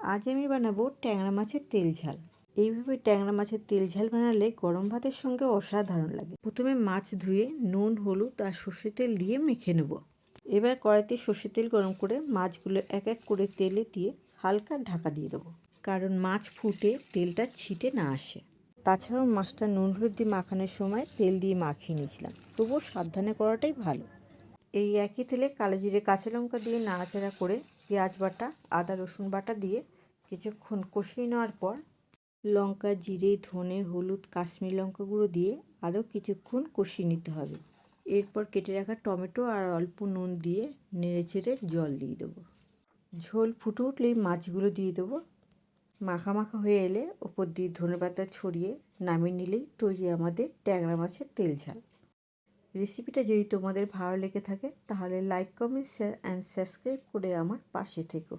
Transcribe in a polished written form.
আজ আমি বানাবো ট্যাংরা মাছের তেল ঝাল। এইভাবে ট্যাংরা মাছের তেল ঝাল বানালে গরম ভাতের সঙ্গে অসাধারণ লাগে। প্রথমে মাছ ধুয়ে নুন, হলুদ আর সর্ষের তেল দিয়ে মেখে নেব। এবার কড়াইতে সর্ষের তেল গরম করে মাছগুলো এক এক করে তেলে দিয়ে হালকা ঢাকা দিয়ে দেবো, কারণ মাছ ফুটে তেলটা ছিটে না আসে। তাছাড়াও মাছটা নুন হলুদ দিয়ে মাখানোর সময় তেল দিয়ে মাখিয়ে নিয়েছিলাম, তবুও সাবধানে করাটাই ভালো। এই একই তেলে কালো জিরে, কাঁচা লঙ্কা দিয়ে নাড়াচাড়া করে পেঁয়াজ বাটা, আদা রসুন বাটা দিয়ে কিছুক্ষণ কষিয়ে নেওয়ার পর লঙ্কা, জিরে, ধনে, হলুদ, কাশ্মীরি লঙ্কা গুঁড়ো দিয়ে আরও কিছুক্ষণ কষিয়ে নিতে হবে। এরপর কেটে রাখা টমেটো আর অল্প নুন দিয়ে নেড়েচেড়ে জল দিয়ে দেবো। ঝোল ফুটে উঠলেই মাছগুলো দিয়ে দেবো। মাখা মাখা হয়ে এলে ওপর দিয়ে ধনেপাতা ছড়িয়ে নামিয়ে নিলেই তৈরি আমাদের ট্যাংরা মাছের তেল ঝাল। রেসিপিটা যদি তোমাদের ভালো লেগে থাকে তাহলে like, comment, share and subscribe করে আমার পাশে থেকো।